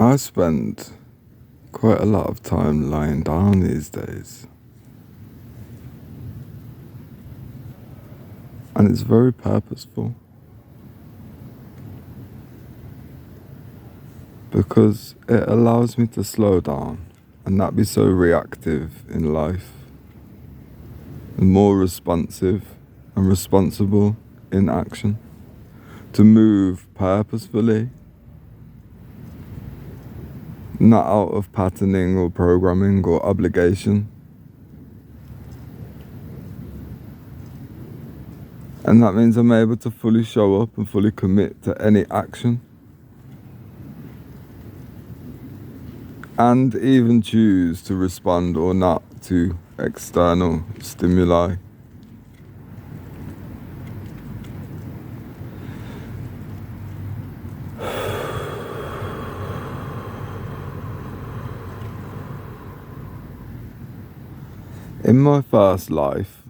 I spend quite a lot of time lying down these days. And it's very purposeful. Because it allows me to slow down and not be so reactive in life. And more responsive and responsible in action. To move purposefully. Not out of patterning or programming or obligation. And that means I'm able to fully show up and fully commit to any action. And even choose to respond or not to external stimuli. In my first life,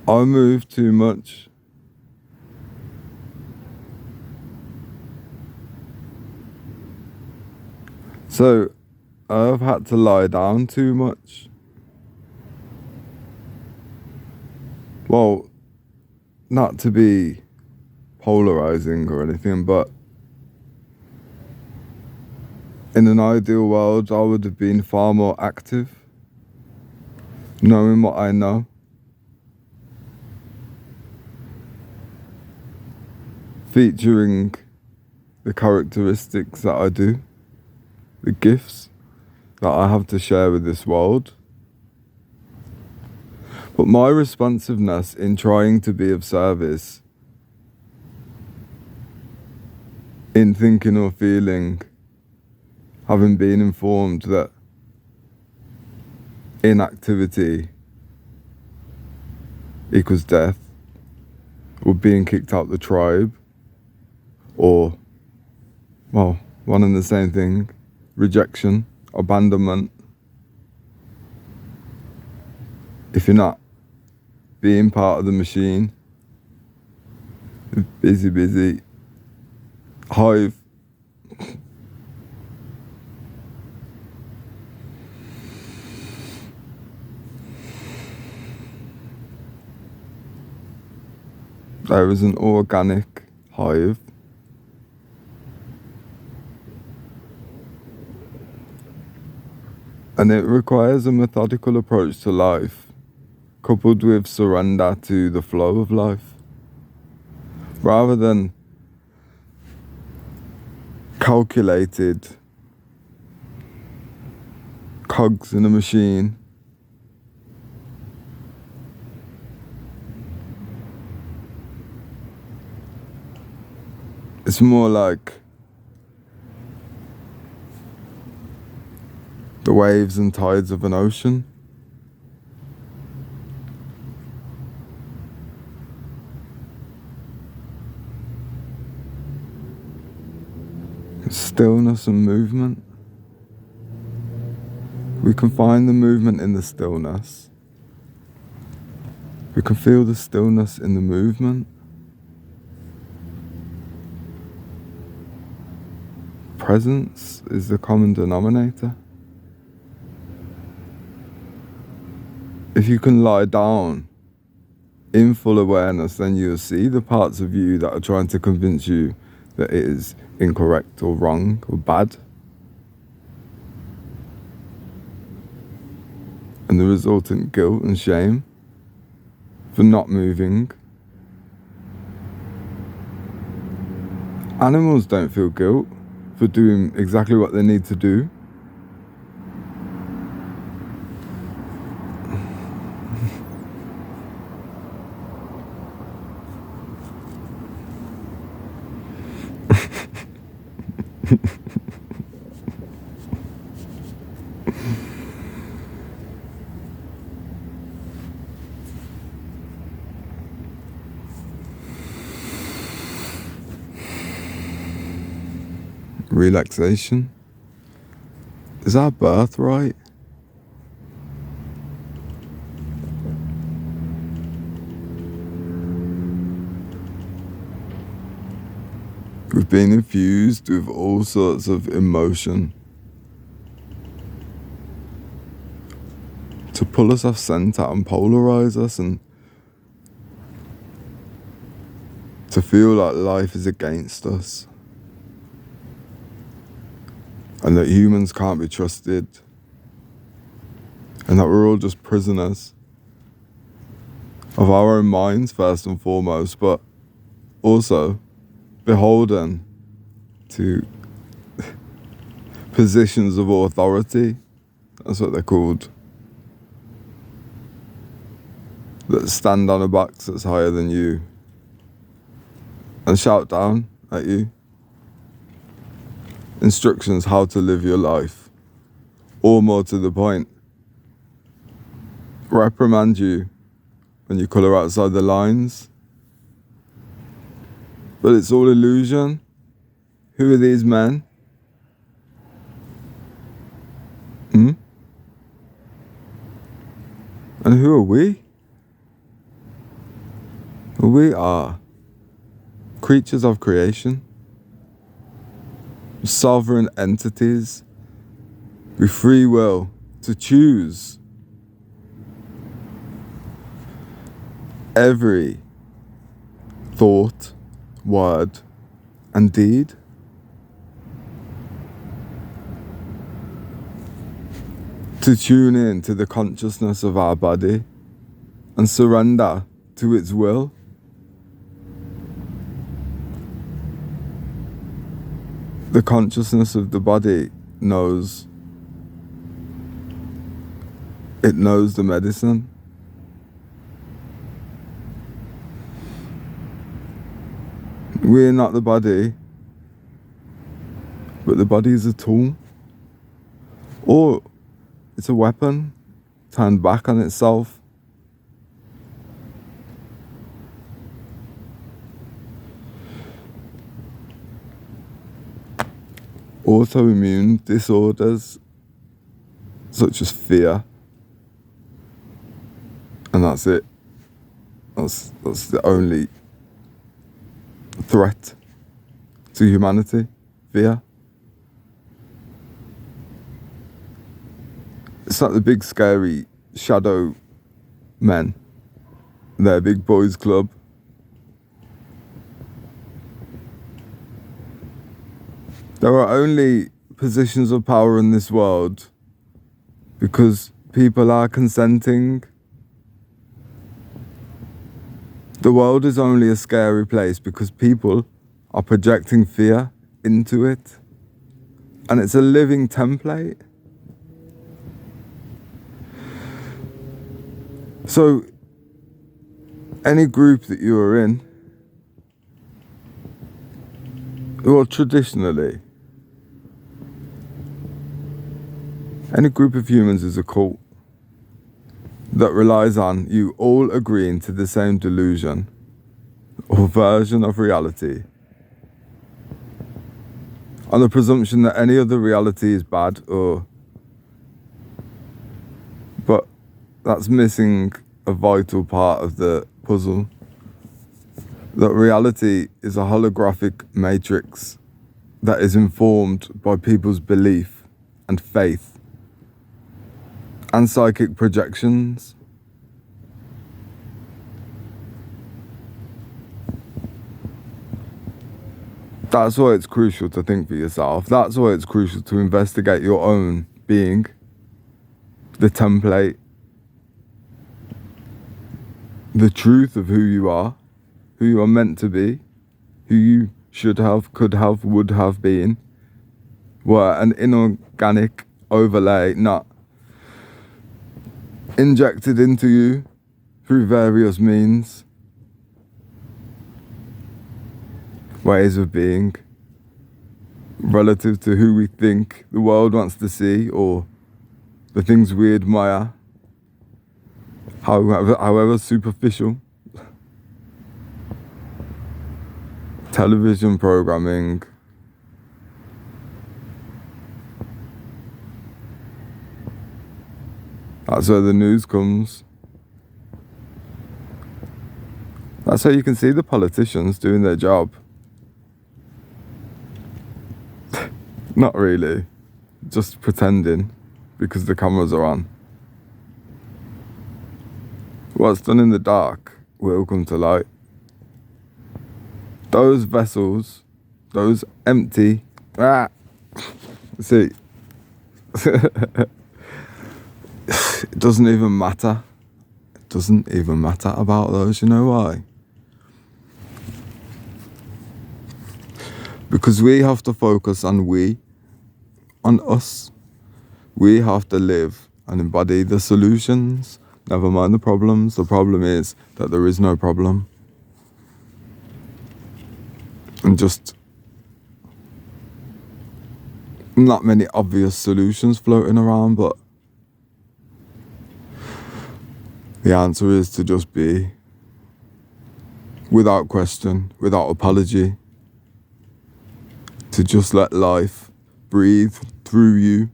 I moved too much. So I've had to lie down too much. Well, not to be polarizing or anything, but in an ideal world, I would have been far more active, knowing what I know. Featuring the characteristics that I do, the gifts that I have to share with this world. But my responsiveness in trying to be of service, in thinking or feeling, having been informed that inactivity equals death, or being kicked out the tribe, or, well, one and the same thing, rejection, abandonment. If you're not being part of the machine, busy hive. There is an organic hive. And it requires a methodical approach to life, coupled with surrender to the flow of life. Rather than calculated cogs in a machine, it's more like the waves and tides of an ocean. Stillness and movement. We can find the movement in the stillness. We can feel the stillness in the movement. Presence is the common denominator. If you can lie down in full awareness, then you'll see the parts of you that are trying to convince you that it is incorrect or wrong or bad. And the resultant guilt and shame for not moving. Animals don't feel guilt for doing exactly what they need to do. Relaxation is our birthright. We've been infused with all sorts of emotion to pull us off center and polarize us, and to feel like life is against us and that humans can't be trusted and that we're all just prisoners of our own minds first and foremost, but also beholden to positions of authority. That's what they're called. That stand on a box that's higher than you and shout down at you instructions how to live your life, or more to the point, reprimand you when you colour outside the lines. But it's all illusion. Who are these men? And who are we? We are creatures of creation, sovereign entities with free will to choose every thought, word, and deed. To tune in to the consciousness of our body and surrender to its will. The consciousness of the body knows. It knows the medicine. We're not the body, but the body is a tool. Or it's a weapon turned back on itself. Autoimmune disorders such as fear, and that's it. That's the only threat to humanity, fear. It's like the big scary shadow men, their big boys club. There are only positions of power in this world because people are consenting. The world is only a scary place because people are projecting fear into it. And it's a living template. So, any group that you are in, well, traditionally, any group of humans is a cult that relies on you all agreeing to the same delusion or version of reality, on the presumption that any other reality is bad, but that's missing a vital part of the puzzle. That reality is a holographic matrix that is informed by people's belief and faith and psychic projections. That's why it's crucial to think for yourself. That's why it's crucial to investigate your own being, the template, the truth of who you are meant to be, who you should have, could have, would have been, were an inorganic overlay, not injected into you through various means, ways of being, relative to who we think the world wants to see or the things we admire, however superficial. Television programming, that's where the news comes. That's how you can see the politicians doing their job. Not really. Just pretending because the cameras are on. What's done in the dark will come to light. Those vessels, those empty... See, it doesn't even matter. It doesn't even matter about those. You know why? Because we have to focus on us. We have to live and embody the solutions. Never mind the problems. The problem is that there is no problem. And just not many obvious solutions floating around, but the answer is to just be, without question, without apology, to just let life breathe through you,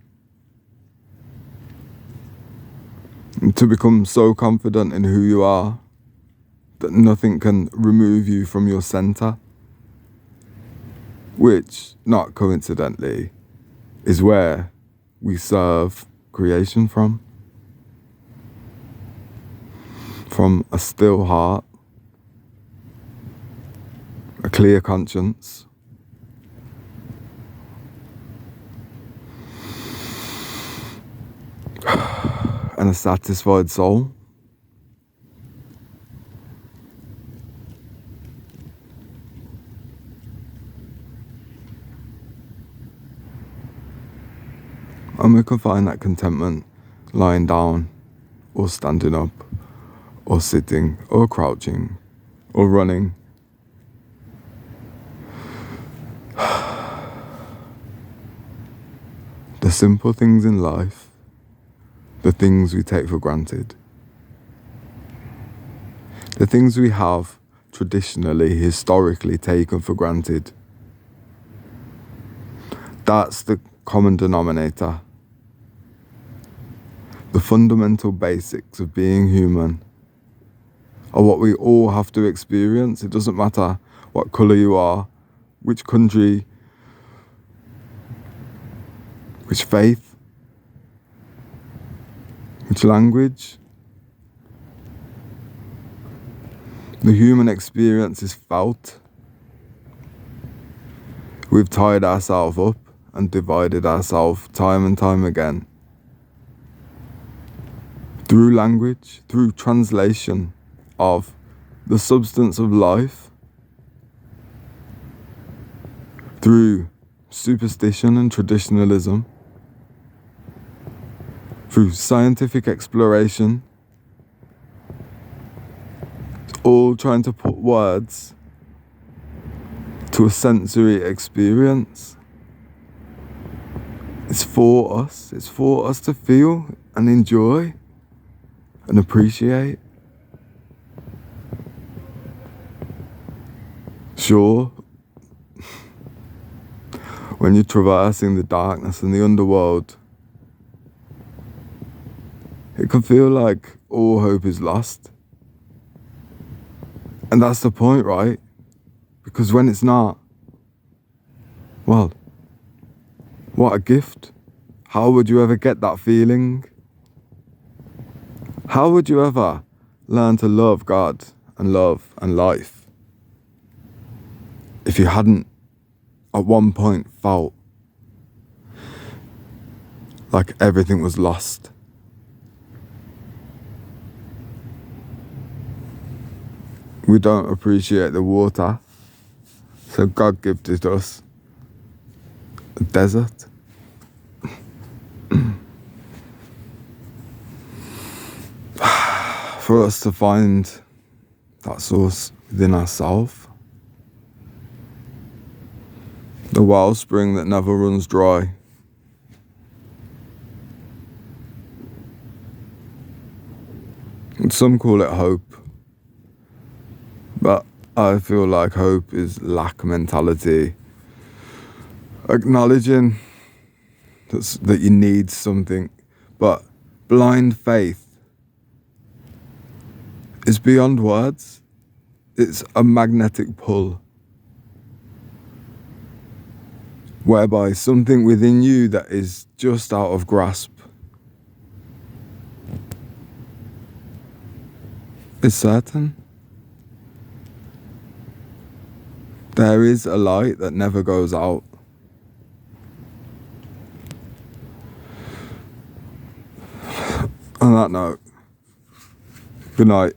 and to become so confident in who you are that nothing can remove you from your center, which, not coincidentally, is where we serve creation from. From a still heart, a clear conscience, and a satisfied soul. And we can find that contentment lying down, or standing up, or sitting, or crouching, or running. The simple things in life, the things we take for granted, the things we have traditionally, historically taken for granted. That's the common denominator. The fundamental basics of being human are what we all have to experience. It doesn't matter what colour you are, which country, which faith, which language. The human experience is felt. We've tied ourselves up and divided ourselves time and time again. Through language, through translation of the substance of life, through superstition and traditionalism, through scientific exploration, all trying to put words to a sensory experience. It's for us to feel and enjoy and appreciate. Sure, when you're traversing the darkness and the underworld, it can feel like all hope is lost. And that's the point, right? Because when it's not, well, what a gift. How would you ever get that feeling? How would you ever learn to love God and love and life if you hadn't at one point felt like everything was lost? We don't appreciate the water, so God gifted us a desert. For us to find that source within ourselves, the wellspring that never runs dry. And some call it hope, but I feel like hope is lack mentality, acknowledging that you need something, but blind faith is beyond words. It's a magnetic pull. whereby something within you that is just out of grasp is certain. There is a light that never goes out. On that note, good night.